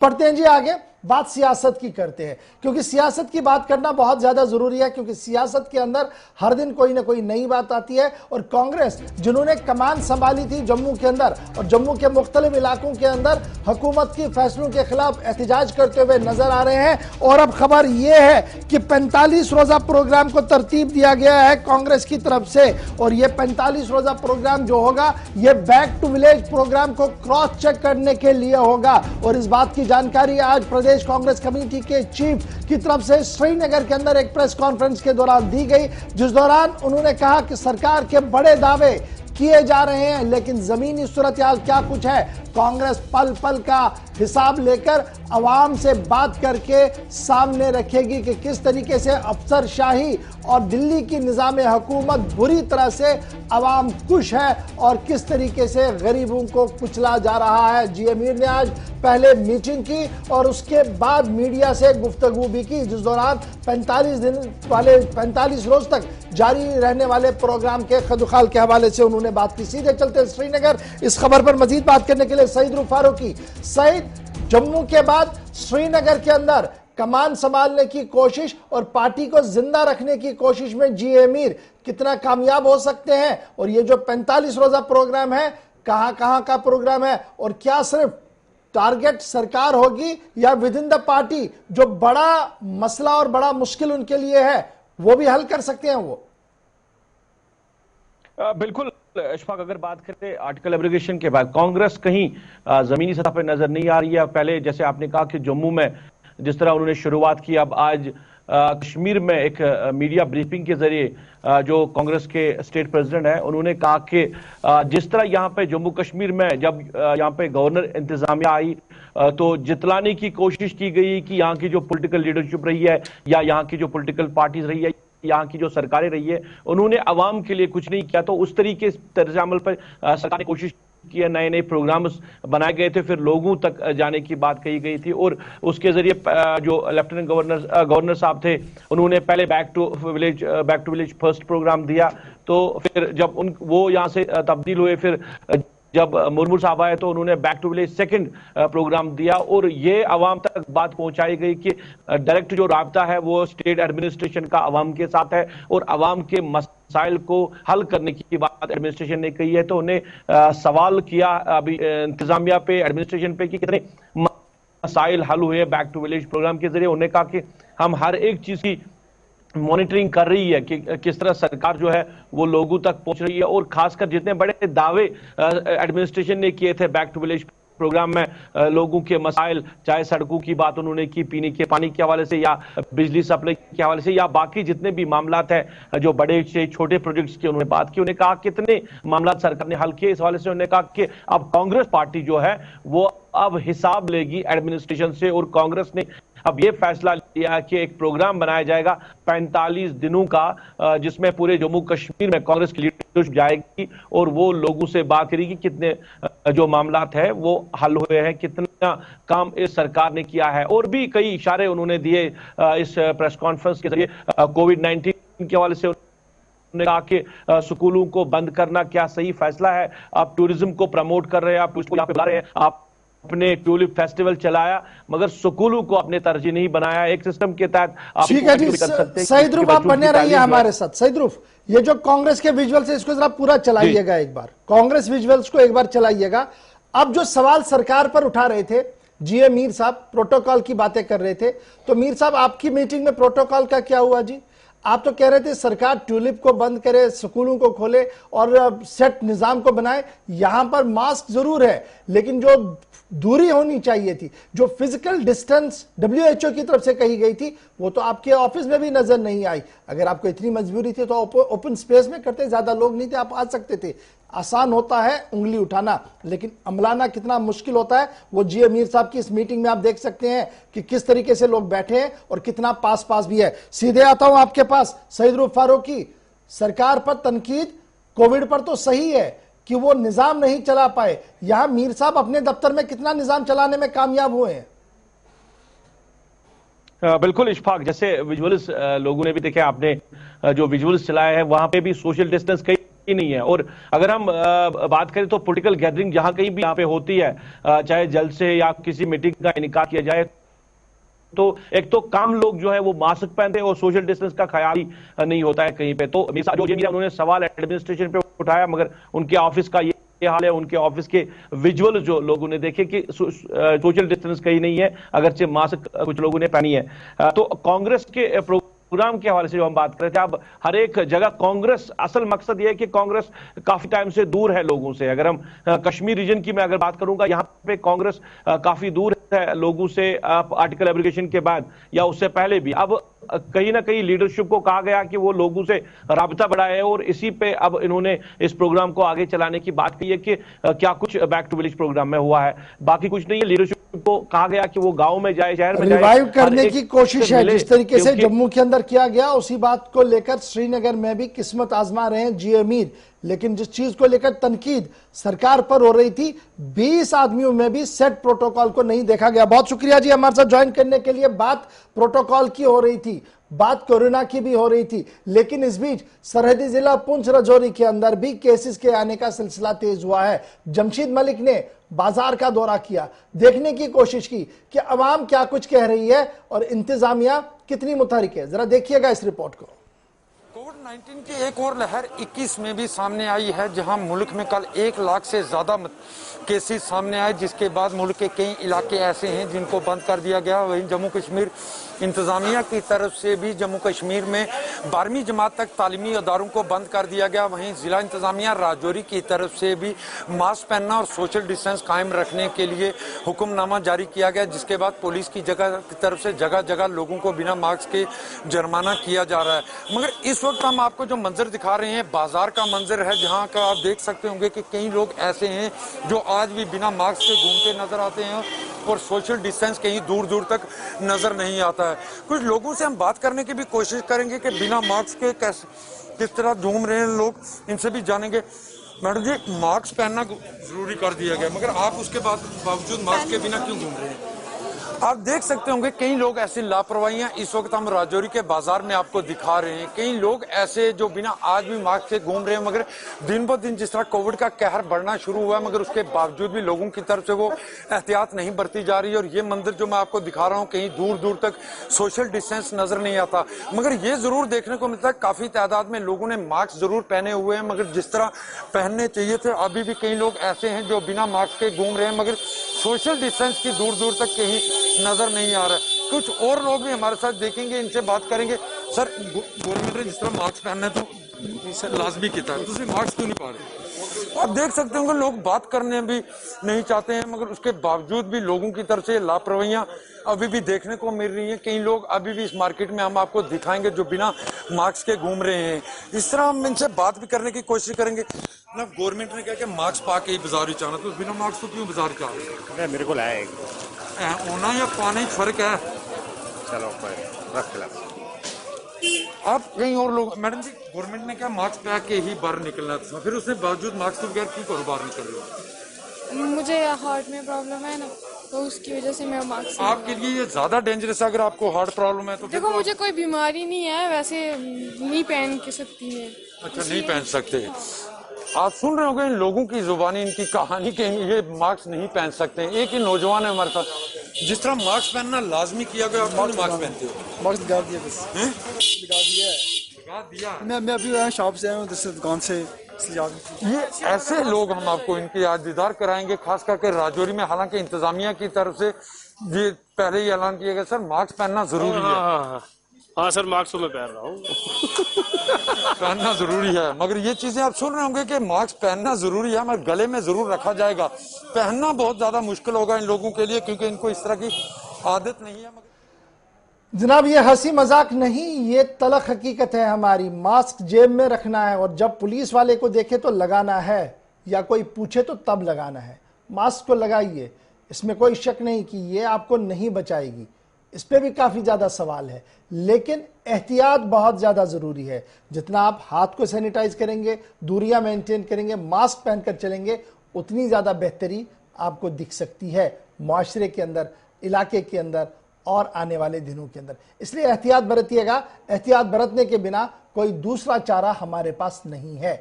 पढ़ते हैं जी आगे, बात सियासत की करते हैं, क्योंकि सियासत की बात करना बहुत ज्यादा जरूरी है, क्योंकि सियासत के अंदर हर दिन कोई ना कोई नई बात आती है। और कांग्रेस जिन्होंने कमान संभाली थी जम्मू के अंदर और जम्मू के मुख्तलिफ इलाकों के अंदर हुकूमत की फैसलों के खिलाफ एहतजाज करते हुए नजर आ रहे हैं। और अब खबर यह है कि 45 रोजा प्रोग्राम को तरतीब दिया गया है कांग्रेस की तरफ से, और यह 45 रोजा प्रोग्राम जो होगा यह बैक टू विलेज प्रोग्राम को क्रॉस चेक करने के लिए होगा। और इस बात की जानकारी आज प्रदेश कांग्रेस कमेटी के चीफ की तरफ से श्रीनगर के अंदर एक प्रेस कॉन्फ्रेंस के दौरान दी गई, जिस दौरान उन्होंने कहा कि सरकार के बड़े दावे किए जा रहे हैं, लेकिन जमीनी सूरत-ए-हाल क्या कुछ है, कांग्रेस पल पल का हिसाब लेकर अवाम से बात करके सामने रखेगी कि किस तरीके से अफसरशाही और दिल्ली की निजाम हुकूमत बुरी तरह से अवाम खुश है और किस तरीके से गरीबों को कुचला जा रहा है। जी अमीर ने आज पहले मीटिंग की और उसके बाद मीडिया से गुफ्तगू भी की, जिस दौरान 45 रोज तक जारी रहने वाले प्रोग्राम के खदुखाल के हवाले से उन्होंने बात की। सीधे चलते श्रीनगर, इस खबर पर मजीद बात करने के लिए सईद रुफ फारूकी। सईद, जम्मू के बाद श्रीनगर के अंदर कमान संभालने की कोशिश और पार्टी को जिंदा रखने की कोशिश में जी अमीर कितना कामयाब हो सकते हैं, और ये जो 45 रोजा प्रोग्राम है कहां कहां का प्रोग्राम है, और क्या सिर्फ टारगेट सरकार होगी या विद इन द पार्टी जो बड़ा मसला और बड़ा मुश्किल उनके लिए है वो भी हल कर सकते हैं वो? बिल्कुल इशफाक, अगर बात करें आर्टिकल एब्रोगेशन के बाद कांग्रेस कहीं जमीनी सतह पर नजर नहीं आ रही है। पहले जैसे आपने कहा कि जम्मू में जिस तरह उन्होंने शुरुआत की, अब आज कश्मीर में एक मीडिया ब्रीफिंग के जरिए जो कांग्रेस के स्टेट प्रेसिडेंट है उन्होंने कहा कि जिस तरह यहाँ पे जम्मू कश्मीर में जब यहाँ पे गवर्नर इंतजामिया आई तो जितलाने की कोशिश की गई कि यहाँ की जो पॉलिटिकल लीडरशिप रही है या यहाँ की जो पॉलिटिकल पार्टीज रही है, यहाँ की जो सरकारें रही है, उन्होंने अवाम के लिए कुछ नहीं किया। तो उस तरीके तर्ज अमल पर सरकार ने कोशिश की है, नए नए प्रोग्राम्स बनाए गए थे, फिर लोगों तक जाने की बात कही गई थी, और उसके जरिए जो लेफ्टिनेंट गवर्नर साहब थे उन्होंने पहले back to village first programme दिया। तो फिर जब वो यहाँ से तब्दील हुए, फिर जब मुर्मू साहब आए तो उन्होंने back to village second programme दिया, और ये अवाम तक बात पहुंचाई गई कि डायरेक्ट जो राब्ता है वो स्टेट एडमिनिस्ट्रेशन का अवाम के साथ है, और अवाम के मसाइल को हल करने की बात एडमिनिस्ट्रेशन ने कही है। तो उन्हें सवाल किया अभी इंतजामिया पे, एडमिनिस्ट्रेशन पे कि कितने मसाइल हल हुए बैक टू विलेज प्रोग्राम के जरिए। उन्होंने कहा कि हम हर एक चीज की मॉनिटरिंग कर रही है कि किस तरह सरकार जो है वो लोगों तक पहुंच रही है, और खासकर जितने बड़े दावे एडमिनिस्ट्रेशन ने किए थे बैक टू विलेज प्रोग्राम में, लोगों के मसाइल, चाहे सड़कों की बात उन्होंने की, पीने के पानी के हवाले से या बिजली सप्लाई के हवाले से, या बाकी जितने भी मामलात हैं जो बड़े से छोटे प्रोजेक्ट्स की उन्होंने बात की। उन्होंने कहा कितने मामलात सरकार ने हल किए। इस हवाले से उन्होंने कहा कि अब कांग्रेस पार्टी जो है वो अब हिसाब लेगी एडमिनिस्ट्रेशन से, और कांग्रेस ने अब यह फैसला लिया कि एक प्रोग्राम बनाया जाएगा 45 दिनों का, जिसमें पूरे जम्मू कश्मीर में कांग्रेस की लीडरशिप जाएगी और वो लोगों से बात करेगी कितने जो मामलात है वो हल हुए हैं, कितना काम इस सरकार ने किया है। और भी कई इशारे उन्होंने दिए इस प्रेस कॉन्फ्रेंस के जरिए। कोविड-19 के हवाले से उन्होंने कहा कि स्कूलों को बंद करना क्या सही फैसला है, आप टूरिज्म को प्रमोट कर रहे हैं, आप उसको यहाँ पे बुला रहे हैं, आप अपने ट्यूलिप फेस्टिवल चलाया मगर स्कूलों को अपने तरजीह नहीं बनाया। एक सिस्टम के तहत आप ठीक है जी, सईद रुफ आप बने रहिए हमारे साथ। सईद रुफ, ये जो कांग्रेस के विजुअल्स है इसको जरा पूरा चलाइएगा, एक बार कांग्रेस विजुअल्स को एक बार चलाइएगा। अब जो सवाल सरकार पर उठा रहे थे जी मीर साहब, प्रोटोकॉल की बातें कर रहे थे, तो मीर साहब आपकी मीटिंग में प्रोटोकॉल का क्या हुआ जी? आप तो कह रहे थे सरकार ट्यूलिप को बंद करे, स्कूलों को खोले और सेट निजाम को बनाए। यहां पर मास्क जरूर है, लेकिन जो दूरी होनी चाहिए थी, जो फिजिकल डिस्टेंस WHO की तरफ से कही गई थी, वो तो आपके ऑफिस में भी नजर नहीं आई। अगर आपको इतनी मजबूरी थी तो ओपन स्पेस में करते, ज्यादा लोग नहीं थे, आप आ सकते थे। आसान होता है उंगली उठाना, लेकिन अमलाना कितना मुश्किल होता है वो जी अमीर साहब की इस मीटिंग में आप देख सकते हैं कि किस तरीके से लोग बैठे हैं और कितना पास पास भी है। सीधे आता हूं आपके पास सईद रुफ फारूकी, सरकार पर तनकीद कोविड पर तो सही है कि वो निजाम नहीं चला पाए, यहां मीर साहब अपने दफ्तर में कितना निजाम चलाने में कामयाब हुए हैं? बिल्कुल इशफाक, जैसे विजुअल्स लोगों ने भी देखे, आपने जो विजुअल्स चलाए हैं वहां पे भी सोशल डिस्टेंस कई ही नहीं है। और अगर हम बात करें तो पॉलिटिकल गैदरिंग जहां कहीं भी यहाँ पे होती है, चाहे जलसे या किसी मीटिंग का इनेकाद किया जाए, तो एक तो काम लोग जो है वो मास्क पहनते हैं और सोशल डिस्टेंस का ख्याल ही नहीं होता है कहीं पे। तो जो उन्होंने सवाल एडमिनिस्ट्रेशन पे उठाया, मगर उनके ऑफिस का ये हाल है, उनके ऑफिस के विजुअल जो लोगों ने देखे कि सोशल डिस्टेंस कहीं नहीं है, अगरचे मास्क कुछ लोगों ने पहनी है। तो कांग्रेस के प्रोग्राम के हवाले से जो हम बात कर रहे थे, अब हर एक जगह कांग्रेस, असल मकसद यह है कि कांग्रेस काफी टाइम से दूर है लोगों से। अगर हम कश्मीर रीजन की मैं अगर बात करूंगा, यहां पे कांग्रेस काफी दूर है लोगों से, आर्टिकल एब्रिगेशन के बाद या उससे पहले भी। अब कहीं ना कहीं लीडरशिप को कहा गया कि वो लोगों से राबता बढ़ाए और इसी पे अब इन्होंने इस प्रोग्राम को आगे चलाने की बात की है कि क्या कुछ बैक टू विलेज प्रोग्राम में हुआ है, बाकी कुछ नहीं है। लीडरशिप को कहा गया कि वो गांव में जाए, शहर में जाए, रिवाइव करने की कोशिश है। जिस तरीके से जम्मू के अंदर किया गया, उसी बात को लेकर श्रीनगर में भी किस्मत आजमा रहे हैं जी अमीर। लेकिन जिस चीज को लेकर तनकीद सरकार पर हो रही थी, 20 आदमियों में भी सेट प्रोटोकॉल को नहीं देखा गया। बहुत शुक्रिया जी हमारे साथ ज्वाइन करने के लिए। बात प्रोटोकॉल की हो रही थी, बात कोरोना की भी हो रही थी, लेकिन इस बीच सरहदी जिला पुंछ राजौरी के अंदर भी केसेस के आने का सिलसिला तेज हुआ है। जमशेद मलिक ने बाजार का दौरा किया, देखने की कोशिश की कि अवाम क्या कुछ कह रही है और इंतजामिया कितनी मुतहरिक है। जरा देखिएगा इस रिपोर्ट को। कोविड-19 की एक और लहर 21 में भी सामने आई है, जहां मुल्क में कल 1 लाख से ज्यादा केसेस सामने आए, जिसके बाद मुल्क के कई इलाके ऐसे हैं जिनको बंद कर दिया गया। वहीं जम्मू कश्मीर इंतजामिया की तरफ से भी जम्मू कश्मीर में 12वीं जमात तक तालीमी इदारों को बंद कर दिया गया। वहीं जिला इंतजामिया राजौरी की तरफ से भी मास्क पहनना और सोशल डिस्टेंस कायम रखने के लिए हुक्मनामा जारी किया गया, जिसके बाद पुलिस की तरफ से जगह जगह लोगों को बिना मास्क के जुर्माना किया जा रहा है। मगर इस वक्त हम आपको जो मंजर दिखा रहे हैं, बाजार का मंजर है, जहां का आप देख सकते होंगे कि कई लोग ऐसे हैं जो आज भी बिना मास्क के घूमते नजर आते हैं और सोशल डिस्टेंस कहीं दूर दूर तक नजर नहीं आता है। कुछ लोगों से हम बात करने की भी कोशिश करेंगे कि बिना मास्क के किस तरह घूम रहे हैं लोग, इनसे भी जानेंगे। मैडम जी, मास्क पहनना जरूरी कर दिया गया, मगर आप उसके बावजूद मास्क के बिना क्यों घूम रहे हैं? आप देख सकते होंगे कई लोग ऐसी लापरवाहियां इस वक्त हम राजौरी के बाजार में आपको दिखा रहे हैं। कई लोग ऐसे जो बिना आज भी मास्क से घूम रहे हैं, मगर दिन ब दिन जिस तरह कोविड का कहर बढ़ना शुरू हुआ है, मगर उसके बावजूद भी लोगों की तरफ से वो एहतियात नहीं बरती जा रही है। और ये मंदिर जो मैं आपको दिखा रहा हूँ, कहीं दूर दूर तक सोशल डिस्टेंस नजर नहीं आता, मगर ये जरूर देखने को मिलता है काफी तादाद में लोगों ने मास्क जरूर पहने हुए हैं, मगर जिस तरह पहनने चाहिए थे अभी भी कई लोग ऐसे हैं जो बिना मास्क के घूम रहे हैं, मगर सोशल डिस्टेंस की दूर दूर तक कहीं नजर नहीं आ रहा है। कुछ और लोग भी हमारे साथ देखेंगे, इनसे बात करेंगे। सर, गवर्नमेंट ने जिस तरह मास्क पहनना है तो लाजमी किया है, दूसरी मास्क क्यों नहीं पा रहे? आप देख सकते होंगे लोग बात करने भी नहीं चाहते हैं, मगर उसके बावजूद भी लोगों की तरफ से लापरवाहियां अभी भी देखने को मिल रही हैं। कई लोग अभी भी इस मार्केट में हम आपको दिखाएंगे जो बिना मास्क के घूम रहे हैं। इस तरह हम इनसे बात भी करने की कोशिश करेंगे ना। गवर्नमेंट ने कहा कि मास्क पा के ही बाजार ही जाना, तो बिना मास्क तो क्यों बाजार का? मेरे को लाया होना या पाने फर्क है। चलो रख ला। आप कहीं और लोग, मैडम जी, गवर्नमेंट ने क्या मास्क पहन के ही बाहर निकलना था, फिर उसने बावजूद मास्क के बगैर क्यों करो बाहर निकल रहे हो? मुझे हार्ट में प्रॉब्लम है ना, तो उसकी वजह से मैं मास्क। आपके लिए ये ज्यादा डेंजरस है अगर आपको हार्ट प्रॉब्लम है तो? देखो, मुझे कोई बीमारी नहीं है, वैसे नहीं पहन के सकती है। अच्छा, नहीं पहन सकते। आप सुन रहे होंगे इन लोगों की जुबानी, इनकी कहानी के ये मास्क नहीं पहन सकते। एक ही नौजवान है हमारे साथ, जिस तरह मास्क पहनना लाजमी किया गया, आप मास्क पहनते हो? मास्क लगा दिया, बस लगा दिया। मैं अभी शॉप से आया हूँ, दुकान से। ये ऐसे लोग हम आपको इनके याद दीदार कराएंगे, खास करके राजौरी में। हालांकि इंतजामिया की तरफ से ये पहले ही ऐलान किया गया, सर मास्क पहनना जरूरी है। हाँ सर, मास्क तो मैं पहन रहा हूँ। पहनना जरूरी है, मगर ये चीजें आप सुन रहे होंगे कि मास्क पहनना जरूरी है, मगर गले में जरूर रखा जाएगा। पहनना बहुत ज्यादा मुश्किल होगा इन लोगों के लिए, क्योंकि इनको इस तरह की आदत नहीं है। जनाब, ये हंसी मजाक नहीं, ये तलख हकीकत है हमारी। मास्क जेब में रखना है और जब पुलिस वाले को देखे तो लगाना है, या कोई पूछे तो तब लगाना है। मास्क को लगाइए, इसमें कोई शक नहीं कि ये आपको नहीं बचाएगी। इस पे भी काफ़ी ज़्यादा सवाल है, लेकिन एहतियात बहुत ज़्यादा ज़रूरी है। जितना आप हाथ को सैनिटाइज करेंगे, दूरियां मेंटेन करेंगे, मास्क पहनकर चलेंगे, उतनी ज़्यादा बेहतरी आपको दिख सकती है माशरे के अंदर, इलाके के अंदर और आने वाले दिनों के अंदर। इसलिए एहतियात बरतिएगा। एहतियात बरतने के बिना कोई दूसरा चारा हमारे पास नहीं है।